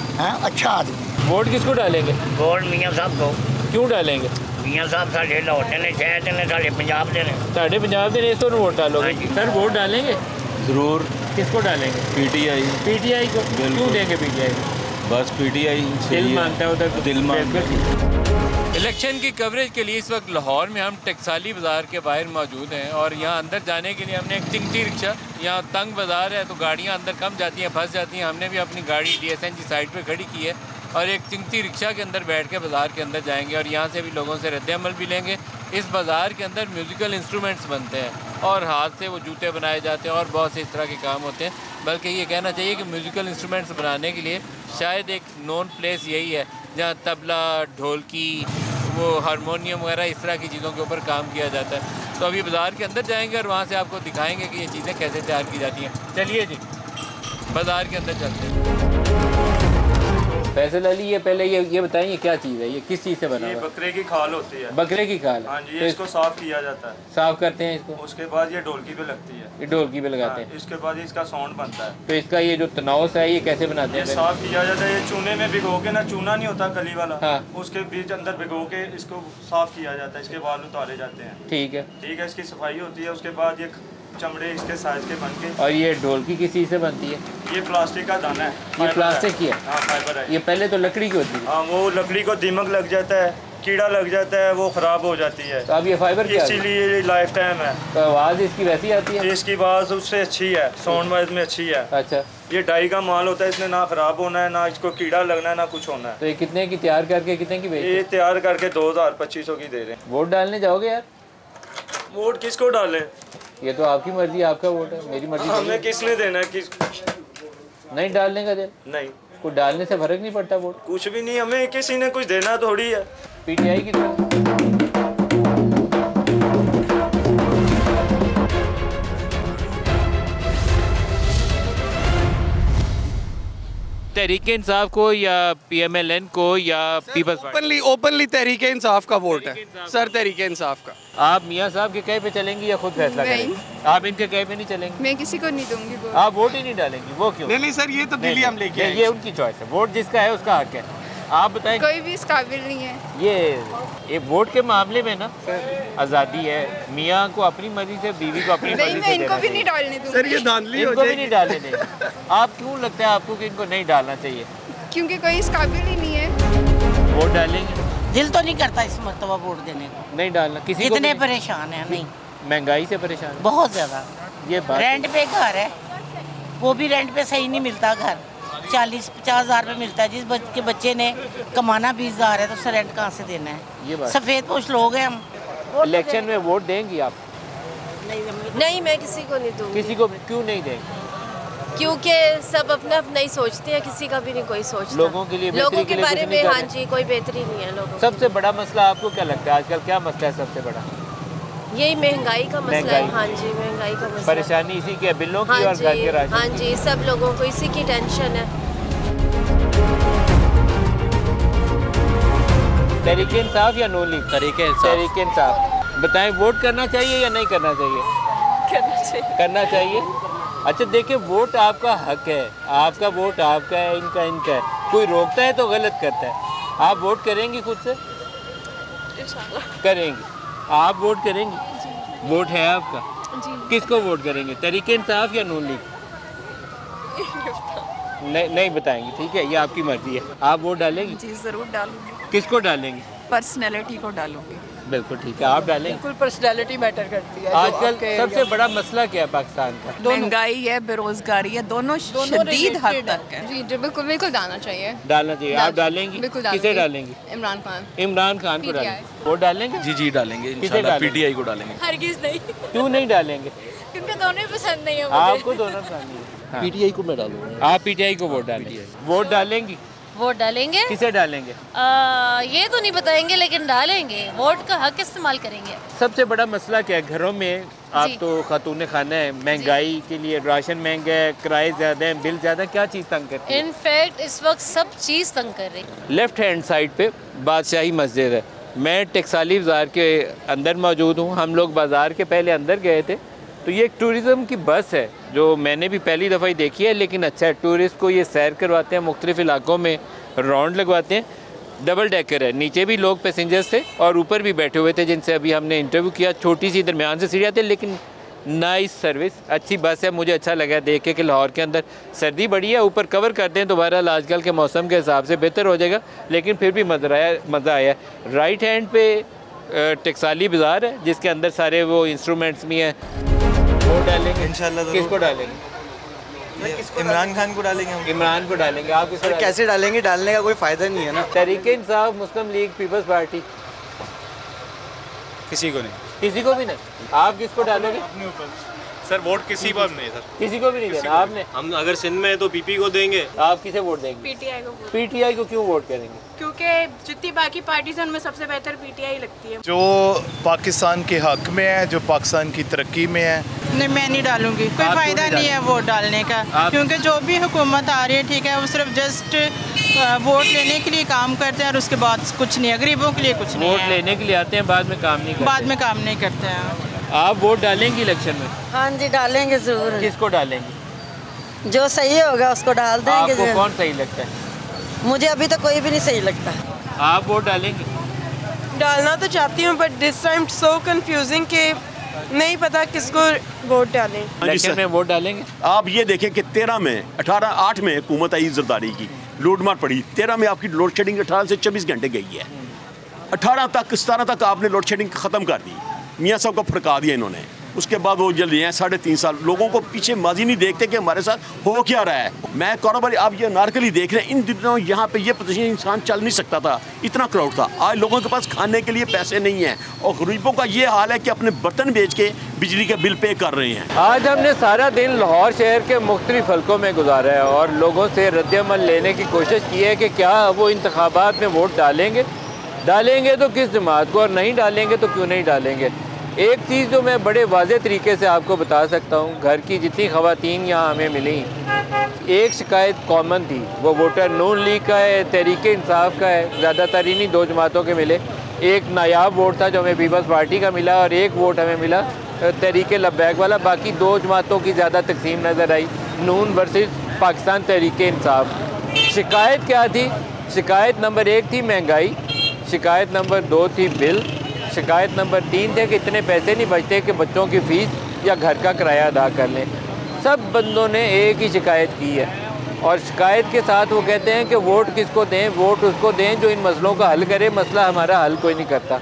अच्छा आदमी। वोट किसको डालेंगे? वोट मियाँ साहब को। क्यों डालेंगे? मियाँ साहब साढ़े लाहौर ने शहर ने साढ़े पंजाब दे ने। साढ़े पंजाब दे ने, तो वोट डालोगे? सर वोट डालेंगे? ज़रूर। किसको डालेंगे? PTI। PTI को क्यों देंगे? PTI बस PTI दिल मांगता है उधर, दिल मांगता है। इलेक्शन की कवरेज के लिए इस वक्त लाहौर में हम टकसाली बाज़ार के बाहर मौजूद हैं और यहाँ अंदर जाने के लिए हमने एक टिंगटी रिक्शा, यहाँ तंग बाज़ार है तो गाड़ियाँ अंदर कम जाती हैं, फंस जाती हैं। हमने भी अपनी गाड़ी DSNG साइड पे खड़ी की है और एक टिंगटी रिक्शा के अंदर बैठ के बाज़ार के अंदर जाएंगे और यहाँ से भी लोगों से रद्द-ए-अमल भी लेंगे। इस बाज़ार के अंदर म्यूज़िकल इंस्ट्रूमेंट्स बनते हैं और हाथ से वो जूते बनाए जाते हैं और बहुत से इस तरह के काम होते हैं। बल्कि ये कहना चाहिए कि म्यूज़िकल इंस्ट्रूमेंट्स बनाने के लिए शायद एक नोन प्लेस यही है जहाँ तबला, ढोलकी, वो हारमोनियम वगैरह इस तरह की चीज़ों के ऊपर काम किया जाता है। तो अभी बाज़ार के अंदर जाएंगे और वहाँ से आपको दिखाएंगे कि ये चीज़ें कैसे तैयार की जाती हैं। चलिए जी, बाज़ार के अंदर चलते हैं। फैसल अली, ये पहले ये बताइए क्या चीज़ है, ये किस चीज़ से बना हुआ है? बकरे की खाल होती है। बकरे की खाल? हाँ जी, इसको साफ किया जाता है। साफ करते हैं इसको? उसके बाद ये ढोलकी पे लगती है। ये ढोलकी पे लगाते हैं? इसके बाद इसका साउंड बनता है। तो इसका ये जो तनाव है ये कैसे बनाते हैं? ये साफ किया जाता है, ये चूने में भिगो के ना, चूना नहीं होता कली वाला, हाँ। उसके बीच अंदर भिगो के इसको साफ किया जाता है, इसके बाल उतारे जाते हैं। ठीक है। ठीक है, इसकी सफाई होती है। उसके बाद ये चमड़े इसके साइज के बन के। और ये ढोलकी किस चीज़ से बनती है? ये प्लास्टिक का दाना है। ये प्लास्टिक की है? हाँ, फाइबर है। ये पहले तो लकड़ी की होती है? हाँ, वो लकड़ी को दीमक लग जाता है, कीड़ा लग जाता है, वो ख़राब हो जाती है। तो अब ये फाइबर क्या है? इसीलिए लाइफ टाइम है। तो आवाज़ इसकी वैसी आती है? इसकी आवाज़ उससे अच्छी है, साउंड वाइज में अच्छी है। अच्छा। ये डाई का माल होता है, इसने ना ख़राब होना है, ना इसको कीड़ा लगना है, ना कुछ होना है। तो ये कितने की तैयार करके कितने की बेचते हैं? ये तैयार करके 2000-2500 की दे रहे हैं। वोट डालने जाओगे यार? वोट किसको डालें? ये तो आपकी मर्जी, आपका वोट है, मेरी मर्जी। हमें किसने देना है? किस नहीं डालने का दिल? नहीं। कोई डालने से फर्क नहीं पड़ता वोट? कुछ भी नहीं, हमें किसी ने कुछ देना थोड़ी है। PTI की तरफ तहरीक इंसाफ को या PMLN को या peoples party? Openly Tehreek Insaf का वोट है सर, तहरीक इंसाफ का। आप मियाँ साहब के कहे पे चलेंगी या खुद फैसला करेंगी? आप इनके कहे पे नहीं चलेंगी? मैं किसी को नहीं दूंगी वोट। आप वोट ही नहीं डालेंगी? वो क्यों? नहीं सर, ये तो दिल्ली हम लेके आए। ये उनकी चॉइस है, वोट जिसका है उसका हक है। आप बताएं। कोई भी इस काबिल नहीं है। ये वोट के मामले में ना आज़ादी है, मियाँ को अपनी मर्जी से, बीवी को अपनी मर्जी से। मैं इनको भी नहीं डालने दूंगी सर, ये धांधली हो इनको भी नहीं डालने देंगे। आप क्यों लगता है आपको कि इनको नहीं डालना चाहिए? क्योंकि कोई इस काबिल ही नहीं है। वोट डालेंगे? दिल तो नहीं करता इस मरतबा वोट देने को। नहीं डालना किसी को? इतने परेशान है। नहीं, महंगाई से परेशान? बहुत ज्यादा। ये बात रेंट पे घर है, वो भी रेंट पे सही नहीं मिलता। घर 40-50 हज़ार पे मिलता है। जिस के बच्चे ने कमाना 20 हज़ार है तो उसे रेंट कहाँ से देना है? ये बात। सफ़ेद पोश लोग हैं हम। इलेक्शन में वोट देंगी आप? नहीं, मैं किसी को नहीं दूंगी। किसी को क्यों नहीं देंगे? क्योंकि सब अपना अपना ही सोचते हैं, किसी का भी नहीं कोई सोचता। लोगों के लिए लोगों के लिए बारे कुछ नहीं में कर हाँ रहे। जी कोई बेहतरी नहीं है लोगों सबसे बड़ा मसला आपको क्या लगता है आजकल, क्या मसला है सबसे बड़ा? की। यही महंगाई का मसला है। हाँ जी महंगाई का मसला। परेशानी इसी की है, बिलों की हाँ और घर के जी राशन हाँ की। जी सब लोगों को इसी की टेंशन है। तहरीक इंसाफ या नून लीग? तहरीक इंसाफ। बताएं वोट करना चाहिए या नहीं करना चाहिए? करना चाहिए। अच्छा देखिए, वोट आपका हक है, आपका वोट आपका है, इनका इनका है। कोई रोकता है तो गलत करता है। आप वोट करेंगी खुद से? करेंगी। आप वोट करेंगी? वोट है आपका? किसको वोट करेंगे, तहरीक इंसाफ या नून लीग? नहीं बताएंगी, ठीक है, ये आपकी मर्जी है। आप वोट डालेंगी? जी ज़रूर डालूंगी। किसको डालेंगी? पर्सनैलिटी को डालूंगी। बिल्कुल ठीक है, आप डालेंगे। बिल्कुल पर्सनैलिटी मैटर करती है। आजकल सबसे बड़ा मसला क्या है पाकिस्तान का? महंगाई है, बेरोजगारी है, दोनों शदीद हद तक है। जी बिल्कुल बिल्कुल डालना चाहिए। डालना चाहिए। आप डालेंगी? बिल्कुल किसे डालेंगी? इमरान खान। इमरान खान को डालेंगे। वोट डालेंगे? जी डालेंगे। किसे डालेंगे? पीटीआई को डालेंगे। हरगिज़ नहीं। क्यों नहीं डालेंगे? क्योंकि दोनों ही पसंद नहीं है मुझे। आपको दोनों पसंद नहीं है। पीटीआई को मैं डालूंगा। आप पीटीआई को वोट डालेंगे? वोट डालेंगी? वोट डालेंगे। किसे डालेंगे? ये तो नहीं बताएंगे लेकिन डालेंगे। वोट का हक इस्तेमाल करेंगे। सबसे बड़ा मसला क्या है घरों में? आप तो खातून खाना है, महंगाई के लिए राशन महंगा है, किराए ज़्यादा है, बिल ज़्यादा, क्या चीज़ तंग करती है? इनफैक्ट इस वक्त सब चीज़ तंग कर रही है। लेफ्ट हैंड साइड पे बादशाही मस्जिद है। मैं टकसाली बाज़ार के अंदर मौजूद हूँ। हम लोग बाज़ार के पहले अंदर गए थे तो ये एक टूरिज़म की बस है जो मैंने भी पहली दफ़ा ही देखी है, लेकिन अच्छा है। टूरिस्ट को ये सैर करवाते हैं, मुख्तलिफ इलाकों में राउंड लगवाते हैं। डबल डेकर है, नीचे भी लोग पैसेंजर्स थे और ऊपर भी बैठे हुए थे जिनसे अभी हमने इंटरव्यू किया। छोटी सी दरमियान से सीढ़ियाँ थे, लेकिन नाइस सर्विस, अच्छी बस है। मुझे अच्छा लगा देख के कि लाहौर के अंदर सर्दी बड़ी है, ऊपर कवर करते हैं तो बहरहाल आजकल के मौसम के हिसाब से बेहतर हो जाएगा, लेकिन फिर भी मज़ा आया। राइट हैंड पे टकसाली बाज़ार है जिसके अंदर सारे वो इंस्ट्रूमेंट्स भी हैं। वोट डालेंगे इंशाल्लाह। किसको डालेंगे? इमरान खान को डालेंगे हम। इमरान को डालेंगे। आप किसको? कैसे डालेंगे? डालने का कोई फ़ायदा नहीं है ना। तहरीक इंसाफ, मुस्लिम लीग, पीपल्स पार्टी? किसी को नहीं। किसी को भी नहीं। आप किसको डालोगे? अपने ऊपर सर, वोट किसी को नहीं सर। किसी को भी नहीं देना आपने? हम अगर सिंध में है तो पीपी को देंगे। आप किसे वोट देंगे? पीटीआई को। पीटीआई को क्यों वोट करेंगे? क्योंकि जितनी बाकी पार्टीज हैं उनमें सबसे बेहतर पीटीआई लगती है। जो पाकिस्तान के हक में है, जो पाकिस्तान की तरक्की में है। नहीं, मैं नहीं डालूंगी। कोई फ़ायदा नहीं है वोट डालने का, क्योंकि जो भी हुकूमत आ रही है ठीक है, वो सिर्फ जस्ट वोट लेने के लिए काम करते हैं और उसके बाद कुछ नहीं है, गरीबों के लिए कुछ नहीं है। वोट लेने के लिए आते हैं, बाद में काम नहीं करते। बाद में काम नहीं करते हैं। आप वोट डालेंगे इलेक्शन में? हाँ जी डालेंगे ज़रूर। किसको डालेंगे? जो सही होगा उसको डाल देंगे। आपको कौन सही लगता है? मुझे अभी तो कोई भी नहीं सही लगता। आप वोट डालेंगे? डालना तो चाहती हूँ but this time so confusing कि नहीं पता किसको वोट डालें। इलेक्शन में वोट डालेंगे? आप ये देखें कि 13 में 8 में हुकूमत आई जरदारी की, लूट मार पड़ी। 13 में आपकी लोड शेडिंग 18 से 24 घंटे गई है। 18 तक 17 तक आपने लोड शेडिंग ख़त्म कर दी, मियाँ साहब को फड़का दिया इन्होंने। उसके बाद वो जल्दी हैं 3.5 साल। लोगों को पीछे माजी नहीं देखते कि हमारे साथ हो क्या रहा है। मैं कारोबारी, आप ये नारकली देख रहे हैं, इन दिनों यहाँ पे ये पोजीशन इंसान चल नहीं सकता था, इतना क्राउड था। आज लोगों के पास खाने के लिए पैसे नहीं हैं और गरीबों का ये हाल है कि अपने बर्तन बेच के बिजली के बिल पे कर रहे हैं। आज हमने सारा दिन लाहौर शहर के मुख्तलिफ हलकों में गुजारा है और लोगों से रद्द-ए-अमल लेने की कोशिश की है कि क्या वो इंतखाबात में वोट डालेंगे तो किस जमात को, और नहीं डालेंगे तो क्यों नहीं डालेंगे। एक चीज़ जो मैं बड़े वाज़े तरीके से आपको बता सकता हूँ, घर की जितनी ख़वातीन यहाँ हमें मिली, एक शिकायत कॉमन थी, वो वोटर नून लीग का है, तहरीक इंसाफ का है, ज़्यादातर इन्हीं दो जमातों के मिले। एक नायाब वोट था जो हमें पीपल्स पार्टी का मिला और एक वोट हमें मिला तहरीक लब्बैक वाला। बाकी दो जमातों की ज़्यादा तकसीम नज़र आई, नून वर्सेस पाकिस्तान तहरीक इंसाफ। शिकायत क्या थी? शिकायत नंबर 1 थी महंगाई, शिकायत नंबर 2 थी बिल, शिकायत नंबर 3 थे कि इतने पैसे नहीं बचते कि बच्चों की फ़ीस या घर का किराया अदा कर लें। सब बंदों ने एक ही शिकायत की है और शिकायत के साथ वो कहते हैं कि वोट किसको दें? वोट उसको दें जो इन मसलों का हल करे, मसला हमारा हल कोई नहीं करता।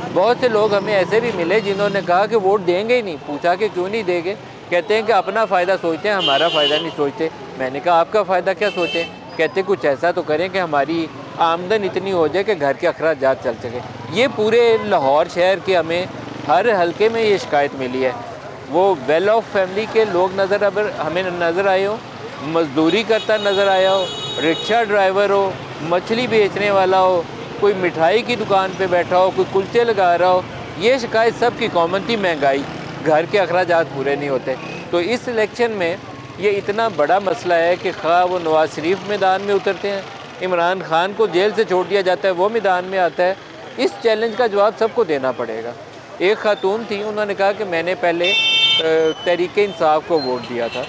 बहुत से लोग हमें ऐसे भी मिले जिन्होंने कहा कि वोट देंगे ही नहीं। पूछा कि क्यों नहीं देंगे? कहते हैं कि अपना फ़ायदा सोचते हैं, हमारा फ़ायदा नहीं सोचते। मैंने कहा आपका फ़ायदा क्या सोचें? कहते कुछ ऐसा तो करें कि हमारी आमदन इतनी हो जाए कि घर के अखराजात चल सके। ये पूरे लाहौर शहर के हमें हर हलके में ये शिकायत मिली है। वो वेल ऑफ फैमिली के लोग हमें नज़र आए हो मजदूरी करता नज़र आया हो, रिक्शा ड्राइवर हो, मछली बेचने वाला हो, कोई मिठाई की दुकान पे बैठा हो, कोई कुलचे लगा रहा हो, ये शिकायत सब की कॉमन थी, महंगाई, घर के अखराजात पूरे नहीं होते। तो इस इलेक्शन में ये इतना बड़ा मसला है कि खा वो नवाज़ शरीफ मैदान में उतरते हैं, इमरान खान को जेल से छोड़ दिया जाता है, वो मैदान में आता है। इस चैलेंज का जवाब सबको देना पड़ेगा। एक खातून थी, उन्होंने कहा कि मैंने पहले तहरीक इंसाफ को वोट दिया था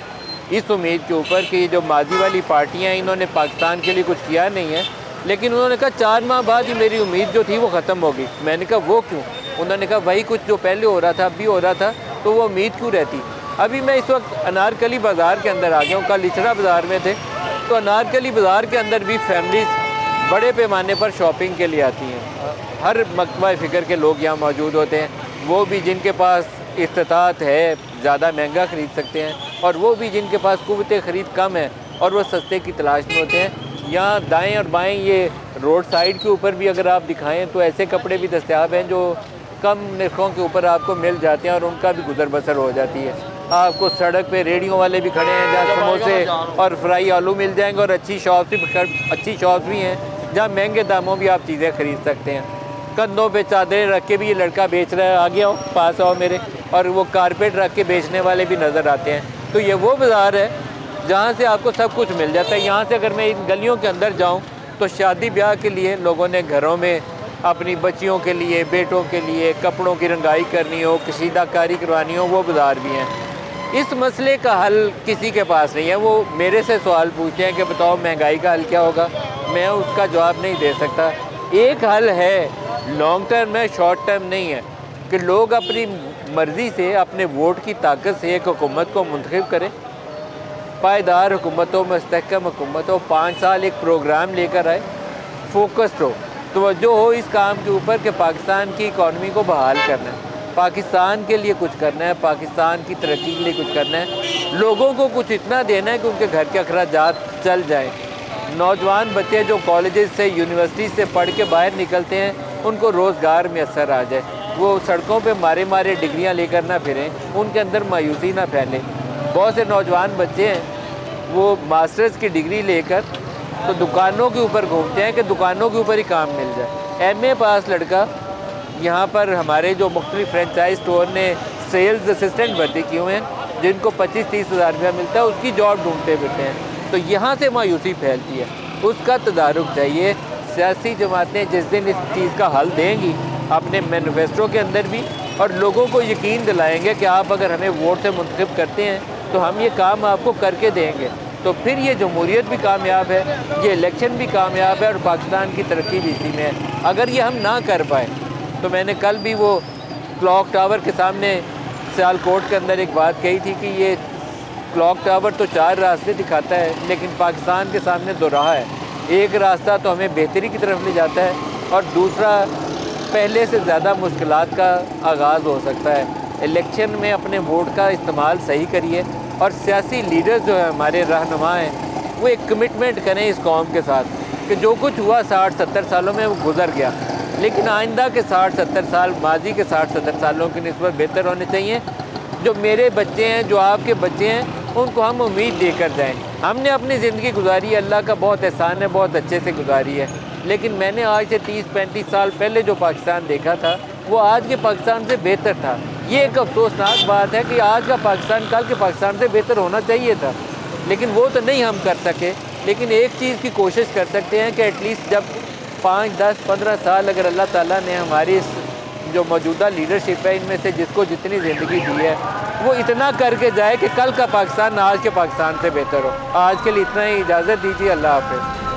इस उम्मीद के ऊपर कि ये जो माजी वाली पार्टियां हैं इन्होंने पाकिस्तान के लिए कुछ किया नहीं है, लेकिन उन्होंने कहा 4 माह बाद ही मेरी उम्मीद जो थी वो ख़त्म हो गई। मैंने कहा वो क्यों? उन्होंने कहा वही कुछ जो पहले हो रहा था अब भी हो रहा था, तो वो उम्मीद क्यों रहती। अभी मैं इस वक्त अनारकली बाज़ार के अंदर आ गया हूँ, कल इचरा बाज़ार में थे, तो अनारकली बाज़ार के अंदर भी फैमिलीज़ बड़े पैमाने पर शॉपिंग के लिए आती हैं। हर मकतबा फ़िक्र के लोग यहाँ मौजूद होते हैं, वो भी जिनके पास इस्तात है ज़्यादा महंगा ख़रीद सकते हैं, और वो भी जिनके पास क़ुव्वत ख़रीद कम है और वो सस्ते की तलाश में होते हैं। यहाँ दाएं और बाएं ये रोड साइड के ऊपर भी अगर आप दिखाएं तो ऐसे कपड़े भी दस्तयाब हैं जो कम नरखों के ऊपर आपको मिल जाते हैं और उनका भी गुजर बसर हो जाती है। आपको सड़क पे रेडियो वाले भी खड़े हैं जहाँ समोसे और फ्राई आलू मिल जाएंगे, और अच्छी शॉप्स भी हैं जहाँ महंगे दामों भी आप चीज़ें ख़रीद सकते हैं। कंधों पे चादरें रख के भी ये लड़का बेच रहा है, आगे आओ, पास आओ मेरे, और वो कारपेट रख के बेचने वाले भी नज़र आते हैं। तो ये वो बाज़ार है जहाँ से आपको सब कुछ मिल जाता है। यहाँ से अगर मैं इन गलियों के अंदर जाऊँ तो शादी ब्याह के लिए लोगों ने घरों में अपनी बच्चियों के लिए, बेटों के लिए कपड़ों की रंगाई करनी हो, कशीदाकारी करवानी हो, वो बाज़ार भी हैं। इस मसले का हल किसी के पास नहीं है। वो मेरे से सवाल पूछते हैं कि बताओ महंगाई का हल क्या होगा, मैं उसका जवाब नहीं दे सकता। एक हल है, लॉन्ग टर्म है, शॉर्ट टर्म नहीं है, कि लोग अपनी मर्ज़ी से अपने वोट की ताकत से एक हुकूमत को मुंतखब करें, पायदार हुकूमत हो, मुस्तहकम हुकूमत हो, 5 साल एक प्रोग्राम लेकर आए, फोकस्ड हो, तवज्जो हो इस काम के ऊपर कि पाकिस्तान की इकॉनमी को बहाल करना है, पाकिस्तान के लिए कुछ करना है, पाकिस्तान की तरक्की के लिए कुछ करना है, लोगों को कुछ इतना देना है कि उनके घर के अखराजात चल जाएँ। नौजवान बच्चे जो कॉलेजेस से, यूनिवर्सिटी से पढ़ के बाहर निकलते हैं, उनको रोज़गार में असर आ जाए, वो सड़कों पे मारे डिग्रियां लेकर ना फिरें, उनके अंदर मायूसी ना फैले। बहुत से नौजवान बच्चे हैं वो मास्टर्स की डिग्री लेकर तो दुकानों के ऊपर घूमते हैं कि दुकानों के ऊपर ही काम मिल जाए। MA पास लड़का यहाँ पर हमारे जो मुख्तलिफ फ्रेंचाइज स्टोर ने सेल्स असिस्टेंट भर्ती किए हुए हैं, जिनको 25-30 हज़ार रुपया मिलता है, उसकी जॉब ढूंढते फिरते हैं। तो यहाँ से मायूसी फैलती है, उसका तदारुक चाहिए। सियासी जमातें जिस दिन इस चीज़ का हल देंगी अपने मैनिफेस्टो के अंदर भी, और लोगों को यकीन दिलाएंगे कि आप अगर हमें वोट से मुंतखब करते हैं तो हम ये काम आपको करके देंगे, तो फिर ये जमहूरियत भी कामयाब है, ये इलेक्शन भी कामयाब है, और पाकिस्तान की तरक्की भी इसी में है। अगर ये हम ना कर पाए तो मैंने कल भी वो क्लॉक टावर के सामने सियालकोट के अंदर एक बात कही थी कि ये क्लॉक टावर तो 4 रास्ते दिखाता है, लेकिन पाकिस्तान के सामने 2 राह है। एक रास्ता तो हमें बेहतरी की तरफ ले जाता है, और दूसरा पहले से ज़्यादा मुश्किलात का आगाज़ हो सकता है। इलेक्शन में अपने वोट का इस्तेमाल सही करिए, और सियासी लीडर्स जो है हमारे रहनुमा हैं, वो एक कमिटमेंट करें इस कौम के साथ कि जो कुछ हुआ 60-70 सालों में वो गुजर गया, लेकिन आइंदा के 60-70 साल माजी के 60-70 सालों की निस्बत बेहतर होने चाहिए। जो मेरे बच्चे हैं, जो आपके बच्चे हैं, उनको हम उम्मीद देकर जाएं। हमने अपनी ज़िंदगी गुजारी, अल्लाह का बहुत एहसान है, बहुत अच्छे से गुजारी है, लेकिन मैंने आज से 30-35 साल पहले जो पाकिस्तान देखा था वो आज के पाकिस्तान से बेहतर था। ये एक अफसोसनाक बात है कि आज का पाकिस्तान कल के पाकिस्तान से बेहतर होना चाहिए था, लेकिन वो तो नहीं हम कर सके। लेकिन एक चीज़ की कोशिश कर सकते हैं कि एटलीस्ट जब 5, 10, 15 साल अगर अल्लाह ताला ने हमारी इस जो मौजूदा लीडरशिप है इनमें से जिसको जितनी ज़िंदगी दी है, वो इतना करके जाए कि कल का पाकिस्तान आज के पाकिस्तान से बेहतर हो। आज के लिए इतना ही, इजाज़त दीजिए, अल्लाह हाफ़िज़।